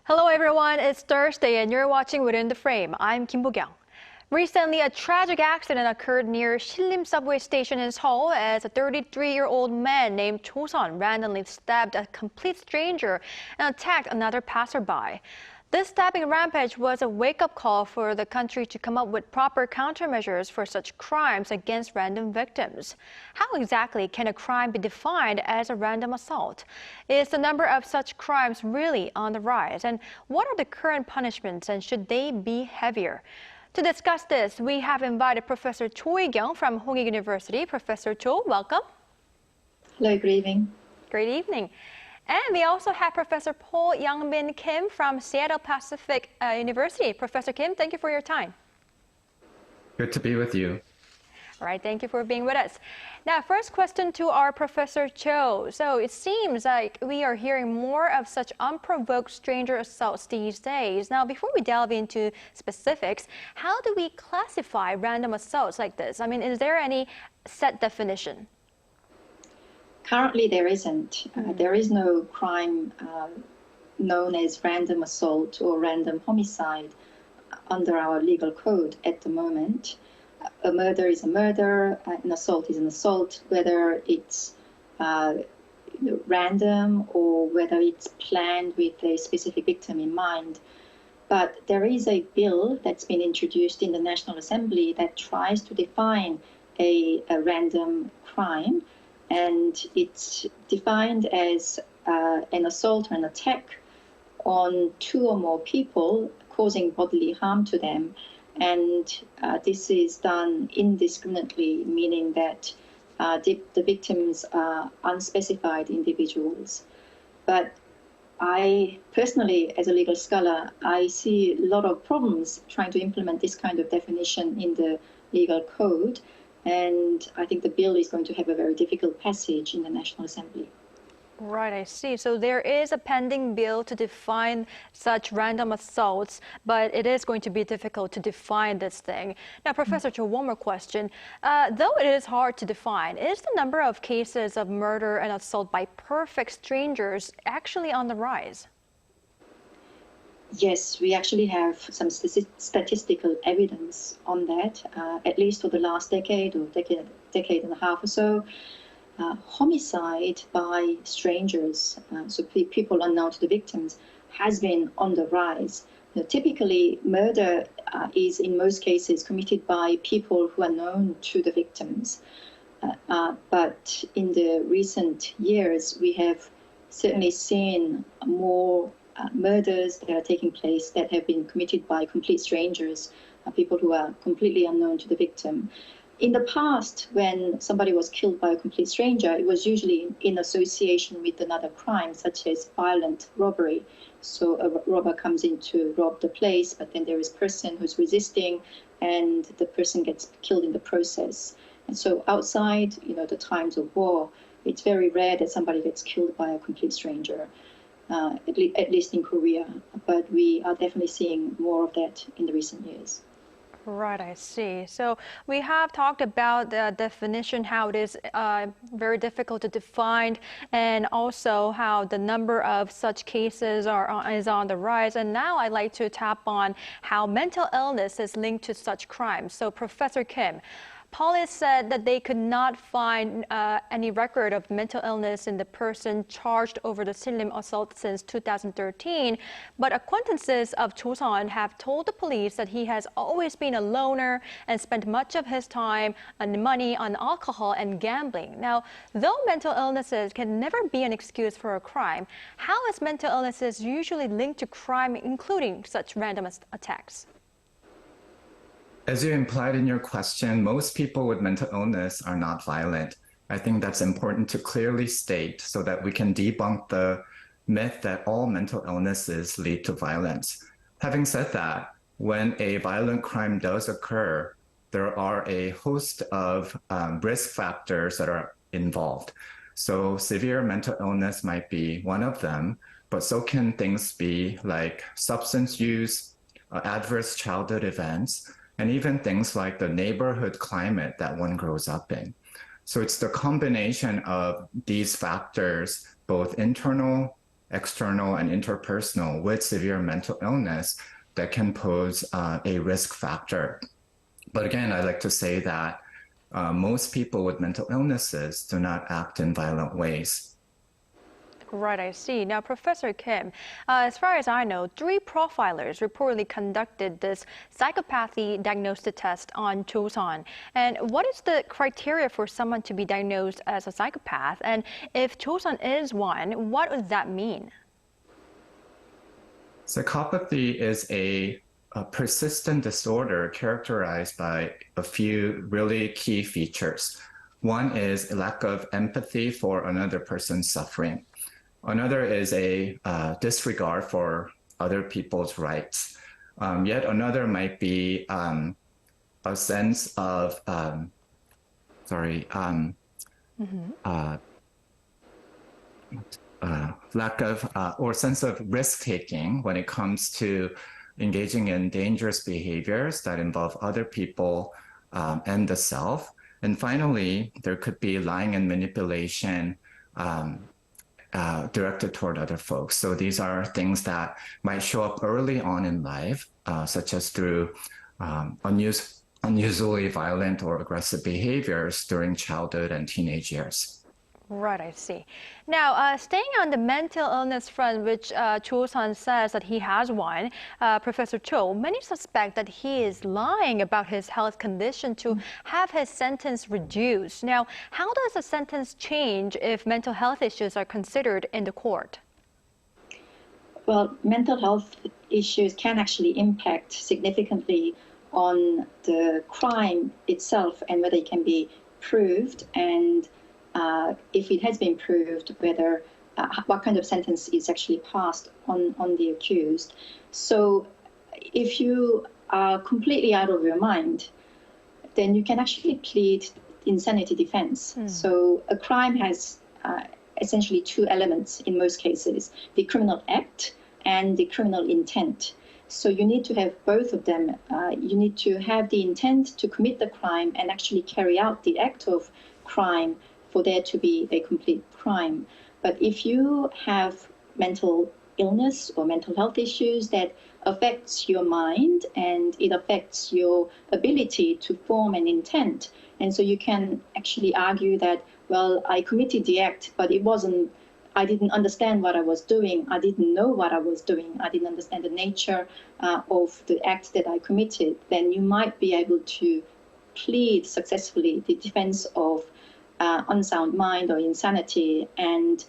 Hello everyone, it's Thursday and you're watching Within the Frame. I'm Kim Bo-kyung. Recently, a tragic accident occurred near Sillim subway station in Seoul as a 33-year-old man named Cho Seon randomly stabbed a complete stranger and attacked another passerby. This stabbing rampage was a wake-up call for the country to come up with proper countermeasures for such crimes against random victims. How exactly can a crime be defined as a random assault? Is the number of such crimes really on the rise? And what are the current punishments and should they be heavier? To discuss this, we have invited Professor Cho Hee-kyung from Hongik University. Professor Cho, welcome. Hello, good evening. Great evening. And we also have Professor Paul Youngbin Kim from Seattle Pacific University. Professor Kim, thank you for your time. Good to be with you. All right, thank you for being with us. Now, first question to our Professor Cho. So it seems like we are hearing more of such unprovoked stranger assaults these days. Now, before we delve into specifics, how do we classify random assaults like this? I mean, is there any set definition? Currently, there isn't. There is no crime known as random assault or random homicide under our legal code at the moment. A murder is a murder, an assault is an assault, whether it's random or whether it's planned with a specific victim in mind. But there is a bill that's been introduced in the National Assembly that tries to define a random crime. And it's defined as an assault or an attack on two or more people causing bodily harm to them. And this is done indiscriminately, meaning that the victims are unspecified individuals. But I personally, as a legal scholar, I see a lot of problems trying to implement this kind of definition in the legal code. And I think the bill is going to have a very difficult passage in the National Assembly. Right, I see. So there is a pending bill to define such random assaults, but it is going to be difficult to define this thing. Now, Professor Cho, one more question. Though it is hard to define, is the number of cases of murder and assault by perfect strangers actually on the rise? Yes, we actually have some statistical evidence on that, at least for the last decade or decade and a half or so. Homicide by strangers, so people unknown to the victims, has been on the rise. Typically, murder is in most cases committed by people who are known to the victims. But in the recent years, we have certainly seen more murders that are taking place that have been committed by complete strangers, people who are completely unknown to the victim. In the past, when somebody was killed by a complete stranger, it was usually in association with another crime, such as violent robbery. So a robber comes in to rob the place, but then there is a person who's resisting, and the person gets killed in the process. And so outside, the times of war, it's very rare that somebody gets killed by a complete stranger. At least in Korea, but we are definitely seeing more of that in the recent years. Right, I see. So we have talked about the definition, how it is very difficult to define, and also how the number of such cases is on the rise. And now I'd like to tap on how mental illness is linked to such crimes. So Professor Kim, police said that they could not find any record of mental illness in the person charged over the Sillim assault since 2013. But acquaintances of Cho Seon have told the police that he has always been a loner and spent much of his time and money on alcohol and gambling. Now, though mental illnesses can never be an excuse for a crime, how is mental illnesses usually linked to crime, including such random attacks? As you implied in your question, most people with mental illness are not violent. I think that's important to clearly state so that we can debunk the myth that all mental illnesses lead to violence. Having said that, when a violent crime does occur, there are a host of risk factors that are involved. So severe mental illness might be one of them, but so can things be like substance use, adverse childhood events, and even things like the neighborhood climate that one grows up in. So it's the combination of these factors, both internal external and interpersonal, with severe mental illness that can pose a risk factor. But again, I like to say that most people with mental illnesses do not act in violent ways. Right, I see. Now, Professor Kim, as far as I know, 3 profilers reportedly conducted this psychopathy diagnostic test on Cho Seon. And what is the criteria for someone to be diagnosed as a psychopath? And if Cho Seon is one, what does that mean? Psychopathy is a persistent disorder characterized by a few really key features. One is a lack of empathy for another person's suffering. Another is a disregard for other people's rights. Yet another might be a sense of, lack of or sense of risk-taking when it comes to engaging in dangerous behaviors that involve other people and the self. And finally, there could be lying and manipulation directed toward other folks. So these are things that might show up early on in life, such as through unusually violent or aggressive behaviors during childhood and teenage years. Right, I see. Now, staying on the mental illness front, which Cho Seon says that he has one, Professor Cho, many suspect that he is lying about his health condition to have his sentence reduced. Now, how does a sentence change if mental health issues are considered in the court? Well, mental health issues can actually impact significantly on the crime itself and whether it can be proved, and if it has been proved, whether what kind of sentence is actually passed on the accused. So if you are completely out of your mind, then you can actually plead insanity defense. So a crime has essentially 2 elements in most cases, the criminal act and the criminal intent. So you need to have both of them. You need to have the intent to commit the crime and actually carry out the act of crime for there to be a complete crime. But if you have mental illness or mental health issues that affects your mind and it affects your ability to form an intent, and so you can actually argue that, well, I committed the act, but I didn't understand what I was doing. I didn't know what I was doing. I didn't understand the nature of the act that I committed. Then you might be able to plead successfully the defense of unsound mind or insanity and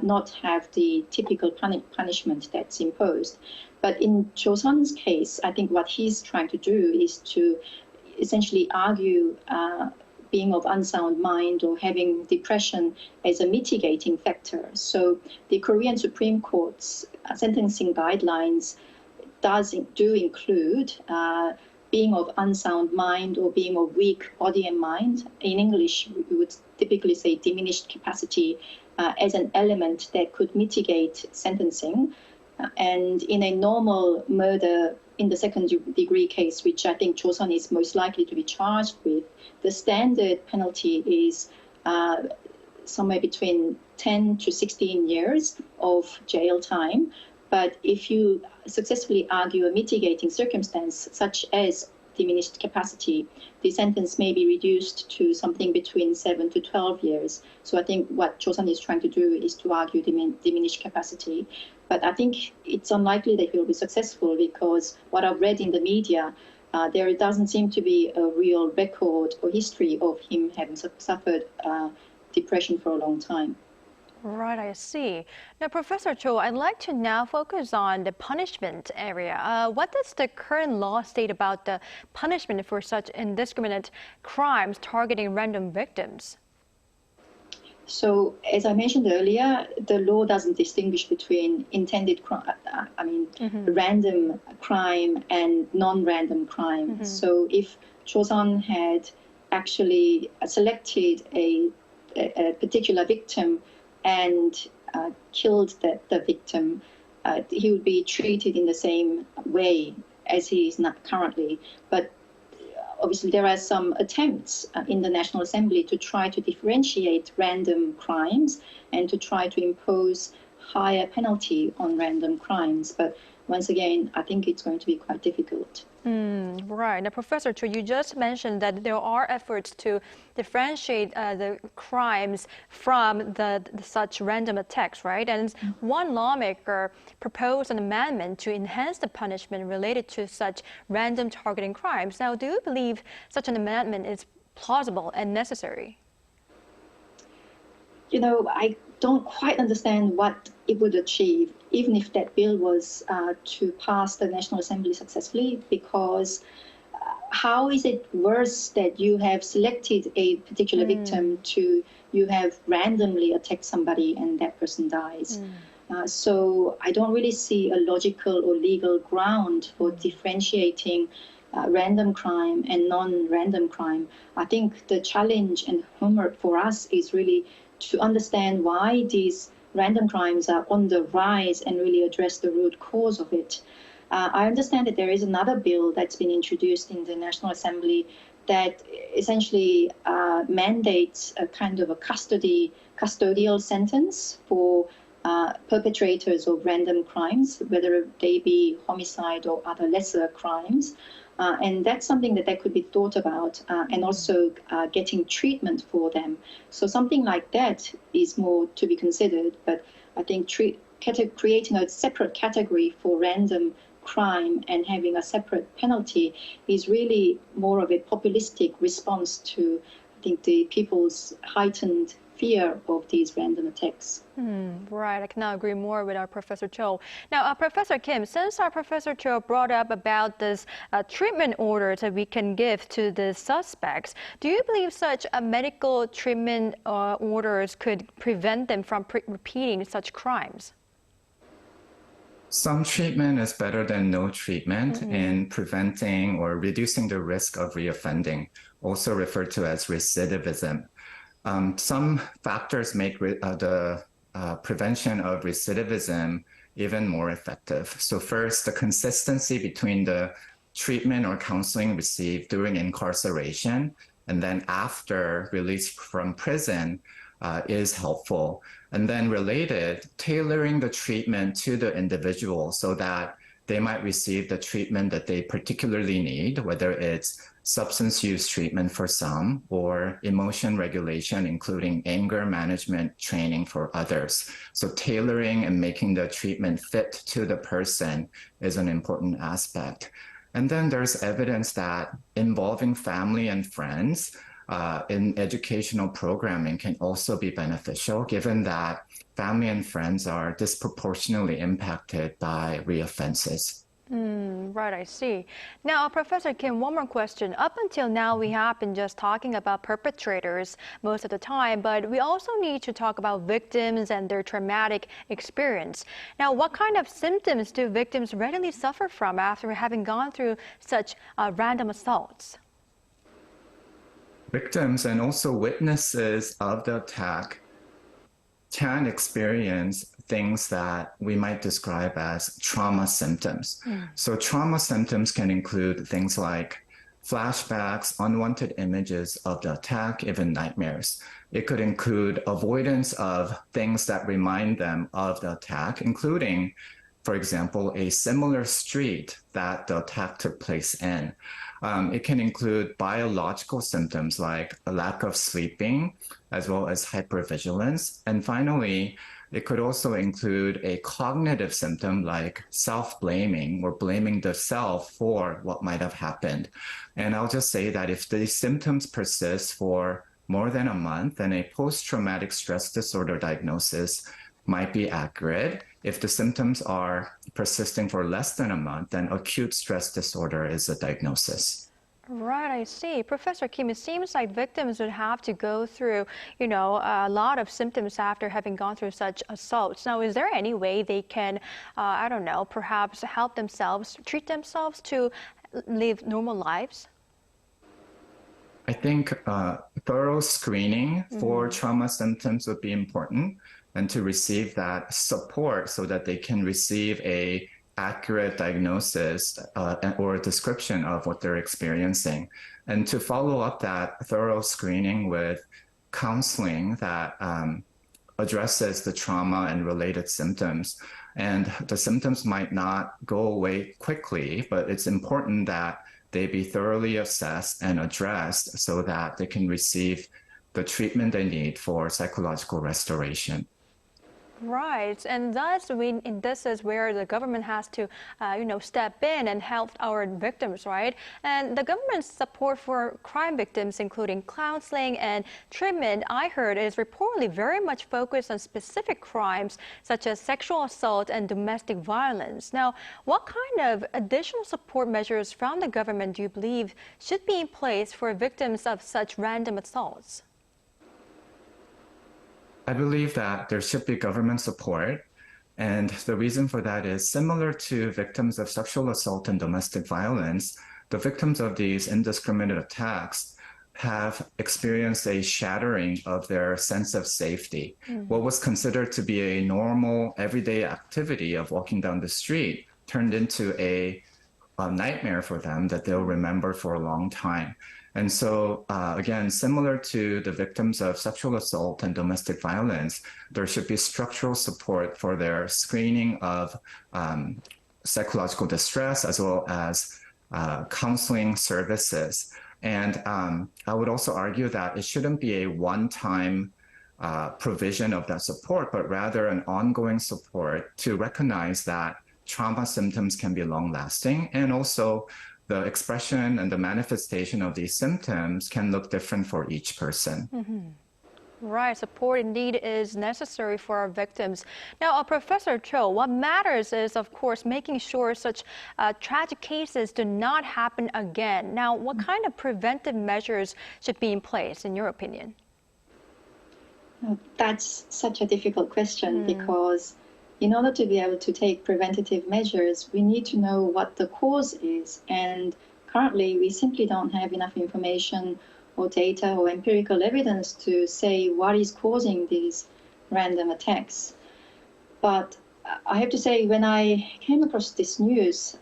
not have the typical punishment that's imposed. But in Cho Seon's case, I think what he's trying to do is to essentially argue being of unsound mind or having depression as a mitigating factor. So the Korean Supreme Court's sentencing guidelines do include being of unsound mind or being of weak body and mind. In English, we would typically say diminished capacity as an element that could mitigate sentencing. And in a normal murder in the second-degree case, which I think Cho Seon is most likely to be charged with, the standard penalty is somewhere between 10 to 16 years of jail time. But if you successfully argue a mitigating circumstance, such as diminished capacity, the sentence may be reduced to something between 7 to 12 years. So I think what Cho Seon is trying to do is to argue diminished capacity. But I think it's unlikely that he will be successful because what I've read in the media, there doesn't seem to be a real record or history of him having suffered depression for a long time. Right, I see. Now, Professor Cho, I'd like to now focus on the punishment area. What does the current law state about the punishment for such indiscriminate crimes targeting random victims? So, as I mentioned earlier, the law doesn't distinguish between intended crime, random crime and non-random crime. So, if Cho Seon had actually selected a particular victim and killed the victim, he would be treated in the same way as he is not currently. But obviously, there are some attempts in the National Assembly to try to differentiate random crimes and to try to impose higher penalty on random crimes. But once again, I think it's going to be quite difficult. Right. Now, Professor Cho, you just mentioned that there are efforts to differentiate the crimes from such random attacks, right? And one lawmaker proposed an amendment to enhance the punishment related to such random targeting crimes. Now, do you believe such an amendment is plausible and necessary? You know, I don't quite understand what it would achieve, even if that bill was to pass the National Assembly successfully, because how is it worse that you have selected a particular victim to you have randomly attacked somebody and that person dies? So I don't really see a logical or legal ground for differentiating random crime and non-random crime. I think the challenge and homework for us is really to understand why these random crimes are on the rise and really address the root cause of it. I understand that there is another bill that's been introduced in the National Assembly that essentially mandates a kind of a custodial sentence for perpetrators of random crimes, whether they be homicide or other lesser crimes. And that's something that could be thought about, and also getting treatment for them. So something like that is more to be considered. But I think creating a separate category for random crime and having a separate penalty is really more of a populistic response to, I think, the people's heightened fear of these random attacks. Right, I cannot agree more with our Professor Cho. Now, Professor Kim, since our Professor Cho brought up about this treatment orders that we can give to the suspects, do you believe such medical treatment orders could prevent them from repeating such crimes? Some treatment is better than no treatment in preventing or reducing the risk of reoffending, also referred to as recidivism. Some factors make the prevention of recidivism even more effective. So first, the consistency between the treatment or counseling received during incarceration and then after release from prison is helpful. And then related, tailoring the treatment to the individual so that they might receive the treatment that they particularly need, whether it's substance use treatment for some or emotion regulation, including anger management training for others. So tailoring and making the treatment fit to the person is an important aspect. And then there's evidence that involving family and friends in educational programming can also be beneficial, given that family and friends are disproportionately impacted by reoffenses. Right, I see. Now, Professor Kim, one more question. Up until now, we have been just talking about perpetrators most of the time, but we also need to talk about victims and their traumatic experience. Now, what kind of symptoms do victims readily suffer from after having gone through such random assaults? Victims and also witnesses of the attack can experience things that we might describe as trauma symptoms. So trauma symptoms can include things like flashbacks, unwanted images of the attack, even nightmares. It could include avoidance of things that remind them of the attack, including, for example, a similar street that the attack took place in. It can include biological symptoms like a lack of sleeping, as well as hypervigilance. And finally, it could also include a cognitive symptom like self-blaming or blaming the self for what might have happened. And I'll just say that if these symptoms persist for more than a month, then a post-traumatic stress disorder diagnosis might be accurate. If the symptoms are persisting for less than a month, then acute stress disorder is a diagnosis. Right, I see. Professor Kim, it seems like victims would have to go through, a lot of symptoms after having gone through such assaults. Now, is there any way they can, perhaps help themselves, treat themselves to live normal lives? I think thorough screening for trauma symptoms would be important, and to receive that support so that they can receive a accurate diagnosis or description of what they're experiencing. And to follow up that thorough screening with counseling that addresses the trauma and related symptoms. And the symptoms might not go away quickly, but it's important that they be thoroughly assessed and addressed so that they can receive the treatment they need for psychological restoration. Right, and thus this is where the government has to, step in and help our victims, right? And the government's support for crime victims, including counseling and treatment, I heard, is reportedly very much focused on specific crimes such as sexual assault and domestic violence. Now, what kind of additional support measures from the government do you believe should be in place for victims of such random assaults? I believe that there should be government support. And the reason for that is similar to victims of sexual assault and domestic violence, the victims of these indiscriminate attacks have experienced a shattering of their sense of safety. What was considered to be a normal everyday activity of walking down the street turned into a nightmare for them that they'll remember for a long time. And so, again, similar to the victims of sexual assault and domestic violence, there should be structural support for their screening of psychological distress as well as counseling services. And I would also argue that it shouldn't be a one-time provision of that support, but rather an ongoing support to recognize that trauma symptoms can be long-lasting, and also the expression and the manifestation of these symptoms can look different for each person. Right, support indeed is necessary for our victims. Now, Professor Cho, what matters is, of course, making sure such tragic cases do not happen again. Now, what kind of preventive measures should be in place, in your opinion? That's such a difficult question because in order to be able to take preventative measures, we need to know what the cause is. And currently, we simply don't have enough information or data or empirical evidence to say what is causing these random attacks. But I have to say, when I came across this news,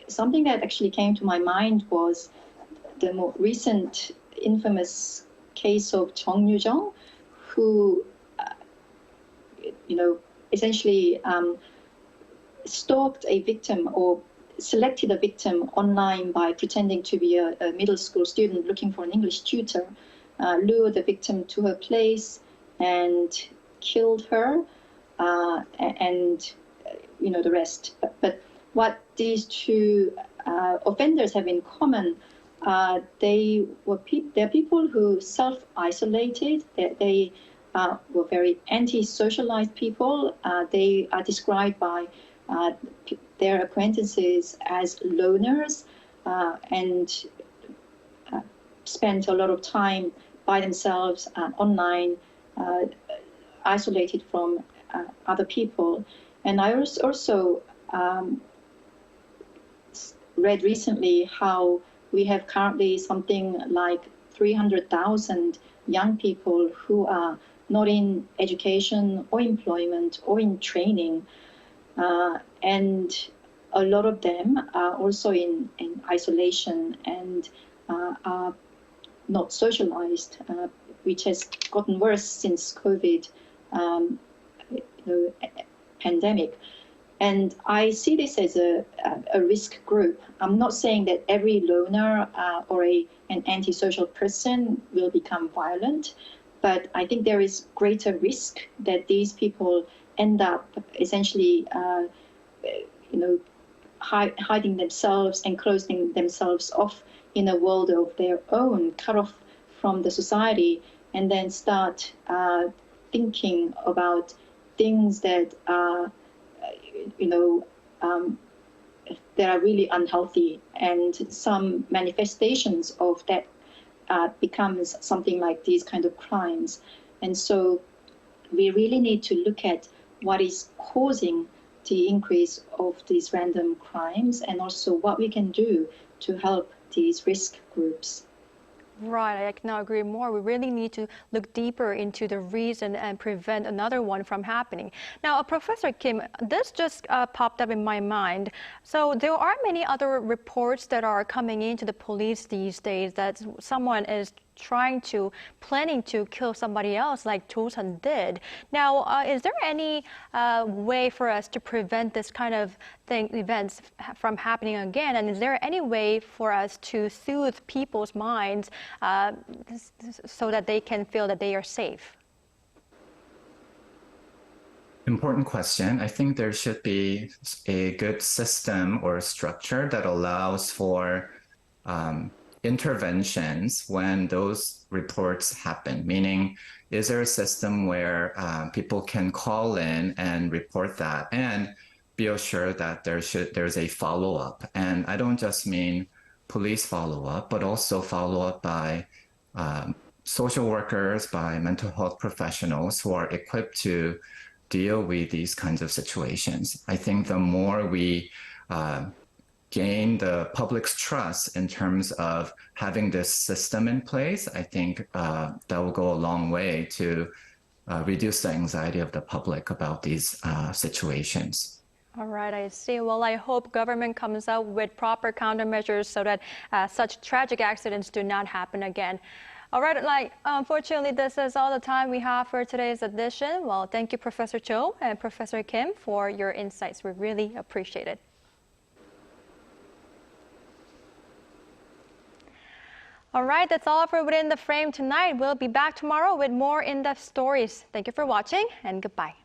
something that actually came to my mind was the more recent infamous case of Jung Yoo-jung, who, essentially stalked a victim or selected a victim online by pretending to be a middle school student looking for an English tutor, lured the victim to her place and killed her, and the rest. But what these two offenders have in common, they're people who self-isolated. They were very anti-socialized people. They are described by their acquaintances as loners and spent a lot of time by themselves online, isolated from other people. And I also read recently how we have currently something like 300,000 young people who are not in education or employment or in training. And a lot of them are also in isolation and are not socialized, which has gotten worse since COVID pandemic. And I see this as a risk group. I'm not saying that every loner or an antisocial person will become violent, but I think there is greater risk that these people end up essentially, hiding themselves and closing themselves off in a world of their own, cut off from the society, and then start thinking about things that are, that are really unhealthy, and some manifestations of that becomes something like these kind of crimes. And so we really need to look at what is causing the increase of these random crimes, and also what we can do to help these risk groups. Right, I cannot agree more. We really need to look deeper into the reason and prevent another one from happening. Now, Professor Kim, this just popped up in my mind. So there are many other reports that are coming into the police these days that someone is planning to kill somebody else like Cho Seon did. Now, is there any way for us to prevent this kind of events from happening again? And is there any way for us to soothe people's minds so that they can feel that they are safe? Important question. I think there should be a good system or structure that allows for interventions when those reports happen. Meaning, is there a system where people can call in and report that and be assured that there's a follow-up? And I don't just mean police follow-up, but also follow-up by social workers, by mental health professionals who are equipped to deal with these kinds of situations. I think the more we gain the public's trust in terms of having this system in place, I think that will go a long way to reduce the anxiety of the public about these situations. All right, I see. Well, I hope government comes out with proper countermeasures so that such tragic accidents do not happen again. All right, unfortunately, this is all the time we have for today's edition. Well, thank you, Professor Cho and Professor Kim, for your insights. We really appreciate it. All right, that's all for Within the Frame tonight. We'll be back tomorrow with more in-depth stories. Thank you for watching, and goodbye.